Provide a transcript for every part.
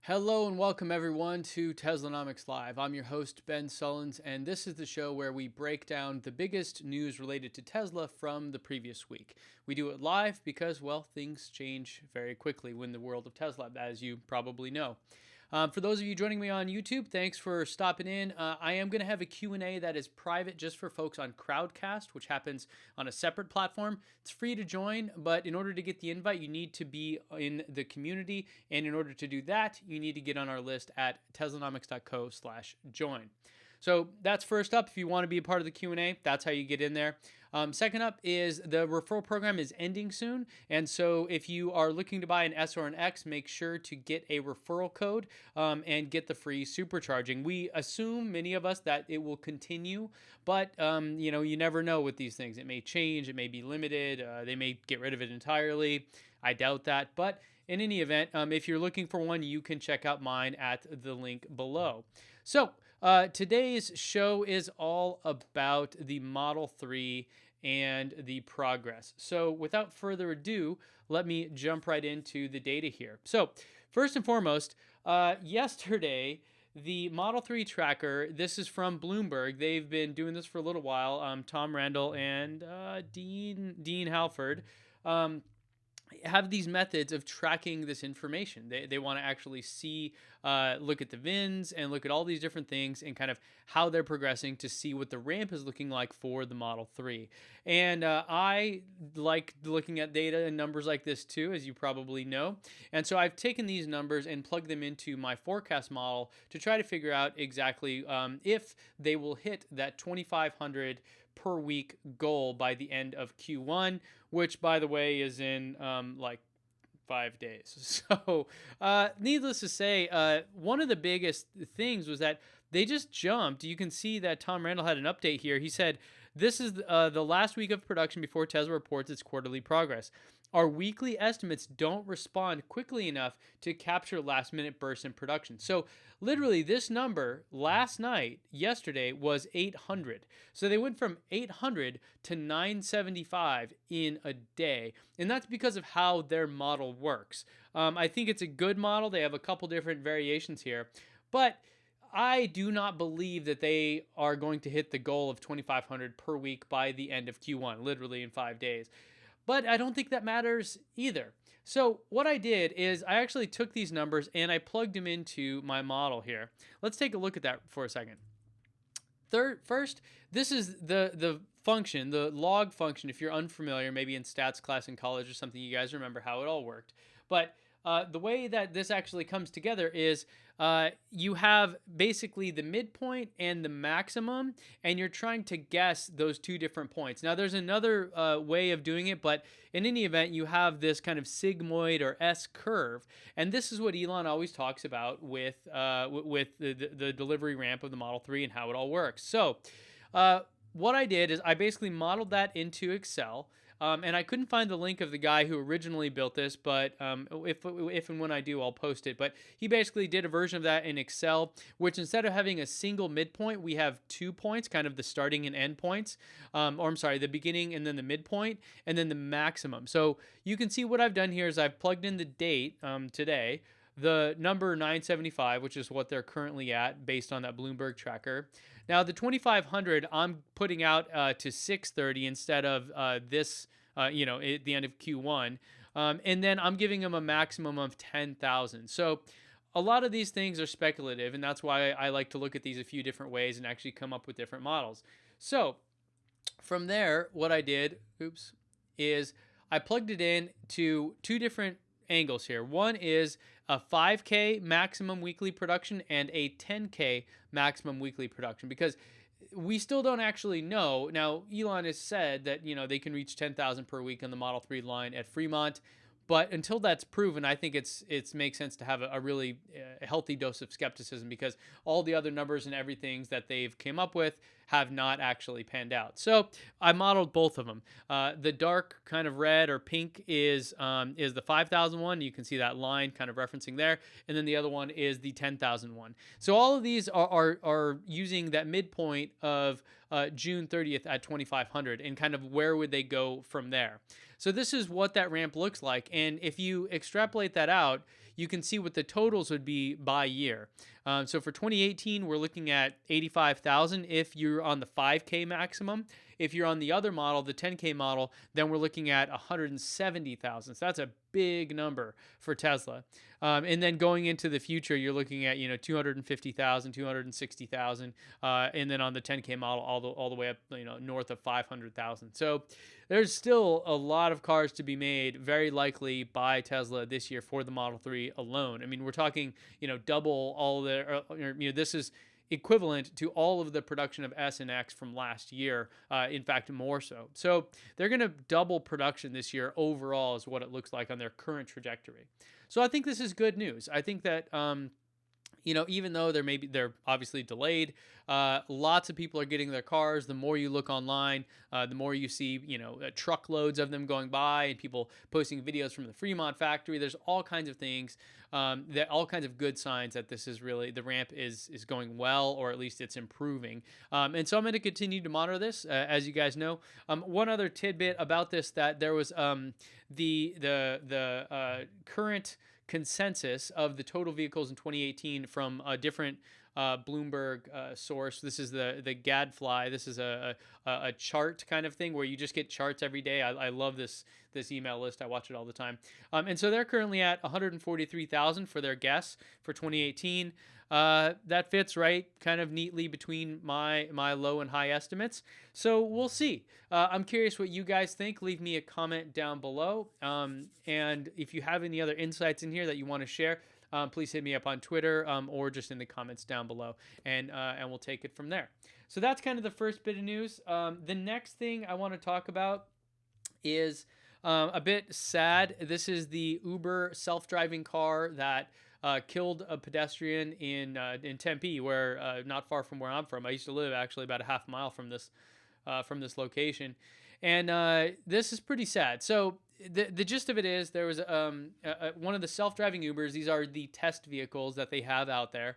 Hello and welcome everyone to Teslanomics Live. I'm your host, Ben Sullins, and this is the show where we break down the biggest news related to Tesla from the previous week. We do it live because, well, things change very quickly in the world of Tesla, as you probably know. For those of you joining me on YouTube, thanks for stopping in. I am going to have a Q&A that is private just for folks on Crowdcast, which happens on a separate platform. It's free to join, but in order to get the invite, you need to be in the community. And in order to do that, you need to get on our list at teslanomics.co/join. So that's first up. If you want to be a part of the Q&A, that's how you get in there. Second up is the referral program is ending soon. And so if you are looking to buy an S or an X, make sure to get a referral code and get the free supercharging. We assume, many of us, that it will continue, but you never know with these things. It may change, it may be limited, they may get rid of it entirely. I doubt that, but in any event, if you're looking for one, you can check out mine at the link below. So today's show is all about the Model 3 and the progress. So without further ado, let me jump right into the data here. So first and foremost, yesterday, the Model 3 tracker, this is from Bloomberg. They've been doing this for a little while. Tom Randall and Dean Halford have these methods of tracking this information. They want to actually see, look at the VINs and look at all these different things and kind of how they're progressing to see what the ramp is looking like for the Model 3. And I like looking at data and numbers like this too, as you probably know. And so I've taken these numbers and plugged them into my forecast model to try to figure out exactly if they will hit that 2,500 per week goal by the end of Q1, which, by the way, is in like 5 days. So needless to say, one of the biggest things was that they just jumped. You can see that Tom Randall had an update here. He said, this is the last week of production before Tesla reports its quarterly progress. Our weekly estimates don't respond quickly enough to capture last minute bursts in production. So literally this number last night, yesterday, was 800. So they went from 800 to 975 in a day. And that's because of how their model works. I think it's a good model. They have a couple different variations here. But I do not believe that they are going to hit the goal of 2,500 per week by the end of Q1, literally in 5 days. But I don't think that matters either. So what I did is I actually took these numbers and I plugged them into my model here. Let's take a look at that for a second. First, this is the function, the log function. If you're unfamiliar, maybe in stats class in college or something, you guys remember how it all worked. But the way that this actually comes together is you have basically the midpoint and the maximum, and you're trying to guess those two different points. Now, there's another way of doing it, but in any event, you have this kind of sigmoid or S curve, and this is what Elon always talks about with the delivery ramp of the Model 3 and how it all works. So what I did is I basically modeled that into Excel. And I couldn't find the link of the guy who originally built this, but if and when I do, I'll post it. But he basically did a version of that in Excel, which instead of having a single midpoint, we have 2 points, kind of the starting and end points, or I'm sorry, the beginning and then the midpoint, and then the maximum. So you can see what I've done here is I've plugged in the date today, the number 975, which is what they're currently at based on that Bloomberg tracker. Now, the 2,500, I'm putting out to 630 instead of this, at the end of Q1. And then I'm giving them a maximum of 10,000. So a lot of these things are speculative, and that's why I like to look at these a few different ways and actually come up with different models. So from there, what I did, is I plugged it in to two different angles here. One is a 5K maximum weekly production and a 10K maximum weekly production, because we still don't actually know. Now, Elon has said that, they can reach 10,000 per week on the Model 3 line at Fremont. But until that's proven, I think it makes sense to have a really healthy dose of skepticism, because all the other numbers and everything that they've came up with have not actually panned out. So I modeled both of them. The dark kind of red or pink is the 5,000 one. You can see that line kind of referencing there. And then the other one is the 10,000 one. So all of these are using that midpoint of June 30th at 2,500, and kind of where would they go from there. So this is what that ramp looks like. And if you extrapolate that out, you can see what the totals would be by year. So for 2018, we're looking at 85,000 if you're on the 5K maximum. If you're on the other model, the 10K model, then we're looking at 170,000. So that's a big number for Tesla. And then going into the future, you're looking at 250,000, 260,000, and then on the 10K model, all the way up north of 500,000. So there's still a lot of cars to be made, very likely by Tesla this year for the Model 3 alone. I mean, we're talking double all the this is equivalent to all of the production of S and X from last year, in fact, more so. So they're going to double production this year overall is what it looks like on their current trajectory. So I think this is good news. I think that even though they're obviously delayed, lots of people are getting their cars. The more you look online, the more you see, truckloads of them going by and people posting videos from the Fremont factory. There's all kinds of things, all kinds of good signs that this is really, the ramp is going well, or at least it's improving. And so I'm going to continue to monitor this, as you guys know. One other tidbit about this, that there was the current consensus of the total vehicles in 2018 from a different Bloomberg source. This is the Gadfly. This is a chart kind of thing where you just get charts every day. I love this email list. I watch it all the time. And so they're currently at 143,000 for their guess for 2018. That fits right kind of neatly between my low and high estimates. So we'll see. I'm curious what you guys think. Leave me a comment down below. And if you have any other insights in here that you want to share, please hit me up on Twitter, or just in the comments down below, and we'll take it from there. So that's kind of the first bit of news. The next thing I want to talk about is a bit sad. This is the Uber self-driving car that killed a pedestrian in Tempe, where not far from where I'm from. I used to live actually about a half mile from this location, and this is pretty sad. So the gist of it is, there was one of the self-driving Ubers. These are the test vehicles that they have out there.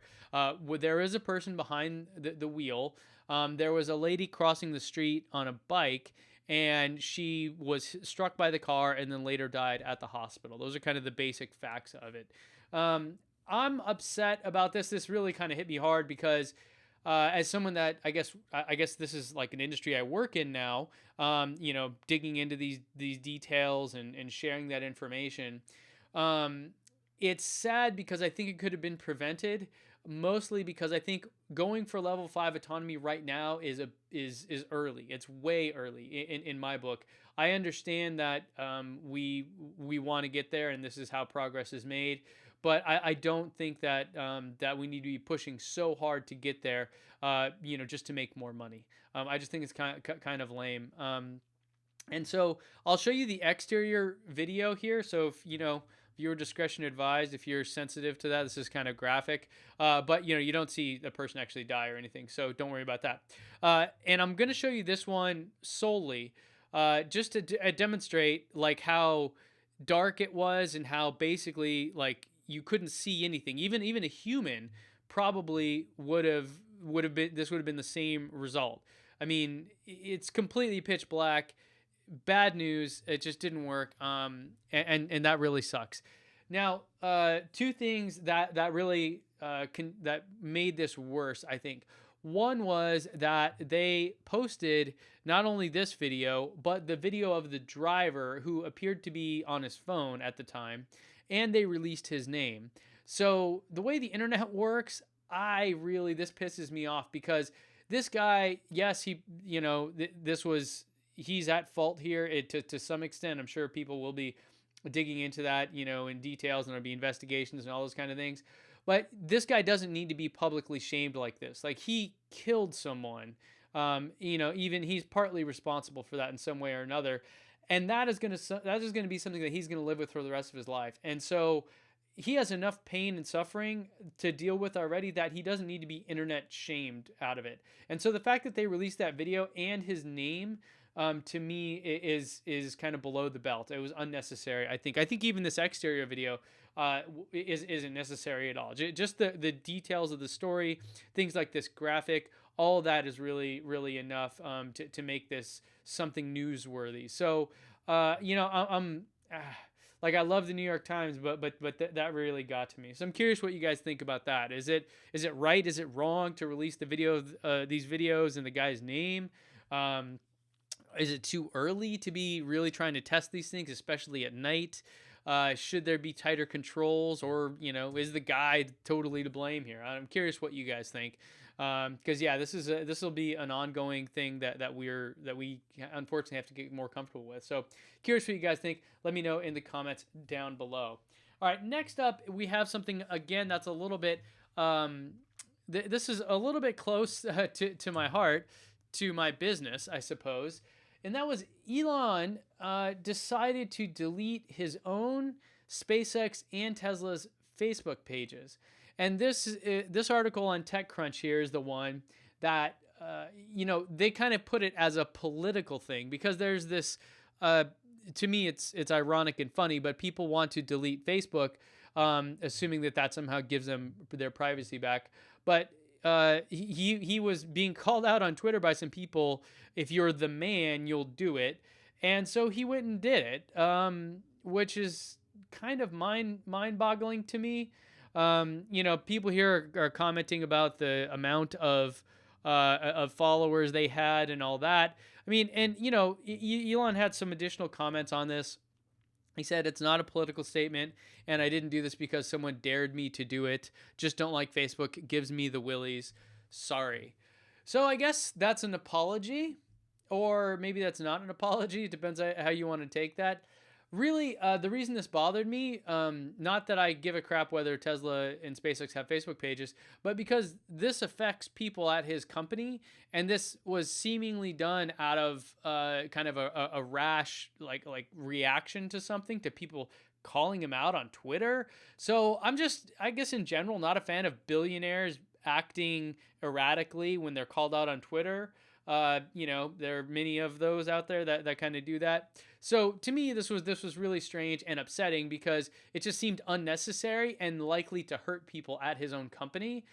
There is a person behind the wheel. There was a lady crossing the street on a bike, and she was struck by the car and then later died at the hospital. Those are kind of the basic facts of it. I'm upset about this. This really kind of hit me hard because as someone that I guess this is like an industry I work in now, digging into these details and sharing that information. It's sad because I think it could have been prevented, mostly because I think going for level 5 autonomy right now is early. It's way early in my book. I understand that we want to get there, and this is how progress is made. But I don't think that that we need to be pushing so hard to get there, just to make more money. I just think it's kind of lame. And so I'll show you the exterior video here. So if viewer discretion advised, if you're sensitive to that, this is kind of graphic. But you don't see the person actually die or anything, so don't worry about that. And I'm gonna show you this one solely, just to demonstrate like how dark it was and how basically like you couldn't see anything. Even a human probably would have been, this would have been the same result. I mean, it's completely pitch black. Bad news. It just didn't work. And that really sucks. Now, two things that really that made this worse, I think. One was that they posted not only this video, but the video of the driver who appeared to be on his phone at the time, and they released his name. So the way the internet works, this pisses me off, because this guy, yes, he's at fault here to some extent. I'm sure people will be digging into that, in details, and there'll be investigations and all those kind of things. But this guy doesn't need to be publicly shamed like this. Like, he killed someone. Even he's partly responsible for that in some way or another. And that is going to be something that he's going to live with for the rest of his life. And so he has enough pain and suffering to deal with already that he doesn't need to be internet shamed out of it. And so the fact that they released that video and his name, to me, is kind of below the belt. It was unnecessary, I think. I think even this exterior video isn't necessary at all. Just the details of the story, things like this graphic, all that is really, really enough to make this something newsworthy. So, Like, I love the New York Times, but that really got to me. So I'm curious what you guys think about that. Is it right? Is it wrong to release the video, these videos in the guy's name? Um, is it too early to be really trying to test these things, especially at night? Should there be tighter controls, or is the guy totally to blame here? I'm curious what you guys think, because yeah, this will be an ongoing thing that we unfortunately have to get more comfortable with. So curious what you guys think. Let me know in the comments down below. All right, next up we have something again that's a little bit. This is a little bit close to my heart, to my business, I suppose. And that was Elon decided to delete his own SpaceX and Tesla's Facebook pages. And this article on TechCrunch here is the one that they kind of put it as a political thing, because there's this. To me, it's ironic and funny, but people want to delete Facebook, assuming that somehow gives them their privacy back. But he was being called out on Twitter by some people. If you're the man, you'll do it. And so he went and did it, which is kind of mind-boggling to me. People here are commenting about the amount of followers they had and all that. I mean, and Elon had some additional comments on this. He said, "It's not a political statement, and I didn't do this because someone dared me to do it. Just don't like Facebook. It gives me the willies. Sorry." So I guess that's an apology, or maybe that's not an apology. It depends on how you want to take that. Really, the reason this bothered me, not that I give a crap whether Tesla and SpaceX have Facebook pages, but because this affects people at his company, and this was seemingly done out of kind of a rash like reaction to something, to people calling him out on Twitter. So I'm just, I guess in general, not a fan of billionaires acting erratically when they're called out on Twitter. There are many of those out there that kind of do that. So to me, this was really strange and upsetting, because it just seemed unnecessary and likely to hurt people at his own company.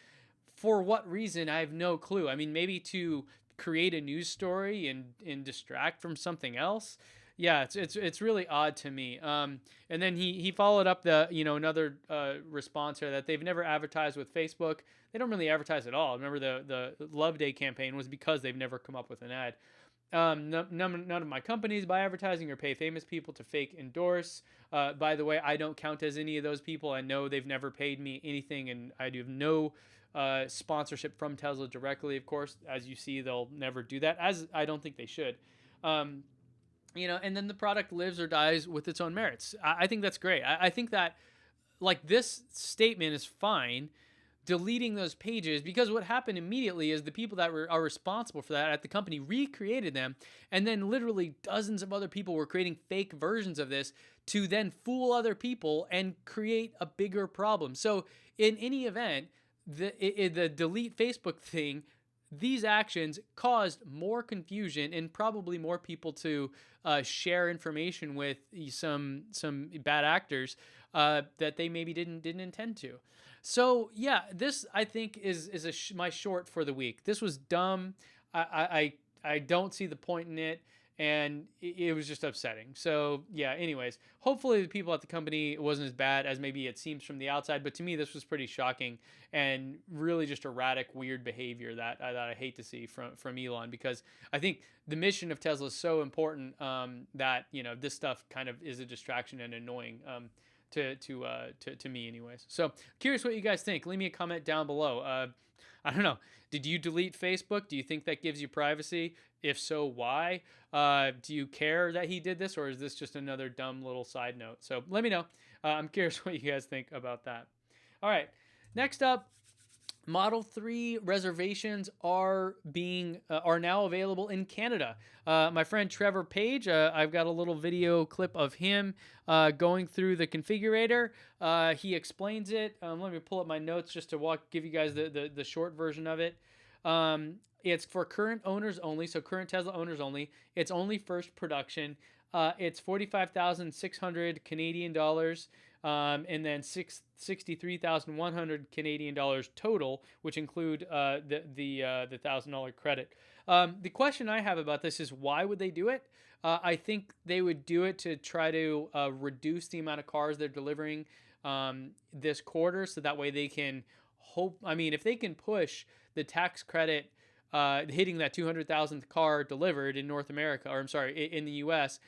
For what reason, I have no clue. I mean, maybe to create a news story and distract from something else. Yeah, it's really odd to me. And then he followed up another response here, that they've never advertised with Facebook. They don't really advertise at all. Remember, the Love Day campaign was because they've never come up with an ad. None of my companies buy advertising or pay famous people to fake endorse. By the way, I don't count as any of those people. I know they've never paid me anything, and I do have no sponsorship from Tesla directly. Of course, as you see, they'll never do that, as I don't think they should. And then the product lives or dies with its own merits. I think that's great. I think that, like, this statement is fine, deleting those pages, because what happened immediately is the people that are responsible for that at the company recreated them, and then literally dozens of other people were creating fake versions of this to then fool other people and create a bigger problem. So in any event, the delete Facebook thing, these actions caused more confusion and probably more people to share information with some bad actors that they maybe didn't intend to. So yeah, this, I think, is my short for the week. This was dumb. I don't see the point in it, and it was just upsetting. So yeah, anyways, hopefully the people at the company wasn't as bad as maybe it seems from the outside, but to me this was pretty shocking and really just erratic, weird behavior that I hate to see from Elon, because I think the mission of Tesla is so important that this stuff kind of is a distraction and annoying. To me anyways. So curious what you guys think. Leave me a comment down below. I don't know. Did you delete Facebook? Do you think that gives you privacy? If so, why? Do you care that he did this, or is this just another dumb little side note? So let me know. I'm curious what you guys think about that. All right. Next up, Model 3 reservations are now available in Canada. My friend Trevor Page, I've got a little video clip of him going through the configurator. He explains it. Let me pull up my notes just to give you guys the short version of it. It's for current owners only, so current Tesla owners only. It's only first production. It's 45,600 Canadian dollars. and then 63,100 Canadian dollars total, which include the $1,000 credit. The question I have about this is, why would they do it? I think they would do it to try to reduce the amount of cars they're delivering this quarter, so that way they can hope. I mean, if they can push the tax credit hitting that 200,000th car delivered in North America, or I'm sorry, in the U.S.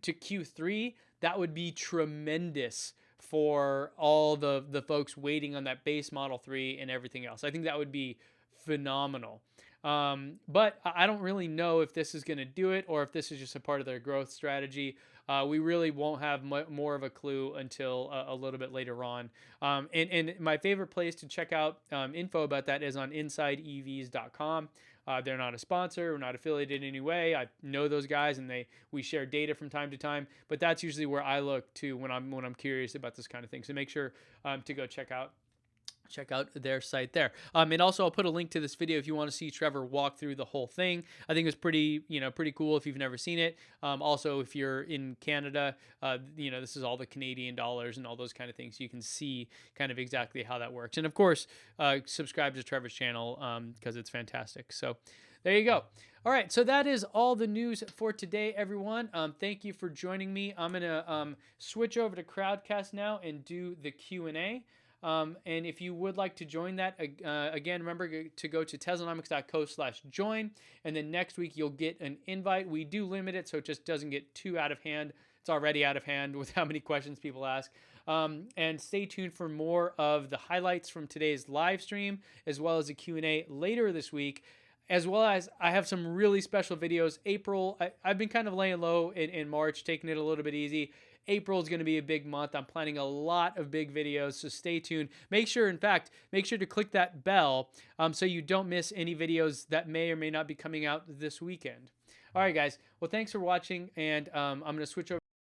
to Q3, that would be tremendous for all the folks waiting on that base Model 3 and everything else. I think that would be phenomenal. But I don't really know if this is going to do it or if this is just a part of their growth strategy. We really won't have more of a clue until a little bit later on. And my favorite place to check out info about that is on InsideEVs.com. They're not a sponsor. We're not affiliated in any way. I know those guys, and we share data from time to time. But that's usually where I look to when I'm curious about this kind of thing. So make sure to go check out their site there. And also I'll put a link to this video if you want to see Trevor walk through the whole thing. I think it's pretty cool if you've never seen it. Also, if you're in Canada, this is all the Canadian dollars and all those kind of things. You can see kind of exactly how that works. And of course, subscribe to Trevor's channel because it's fantastic. So there you go. All right, so that is all the news for today, everyone. Thank you for joining me. I'm going to switch over to Crowdcast now and do the Q&A. And if you would like to join that, again, remember to go to teslanomics.co/join. And then next week, you'll get an invite. We do limit it so it just doesn't get too out of hand. It's already out of hand with how many questions people ask. And stay tuned for more of the highlights from today's live stream, as well as a Q&A later this week. As well as I have some really special videos. April, I've been kind of laying low in March, taking it a little bit easy. April is going to be a big month. I'm planning a lot of big videos, so stay tuned. Make sure to click that bell so you don't miss any videos that may or may not be coming out this weekend. All right, guys. Well, thanks for watching, and I'm going to switch over.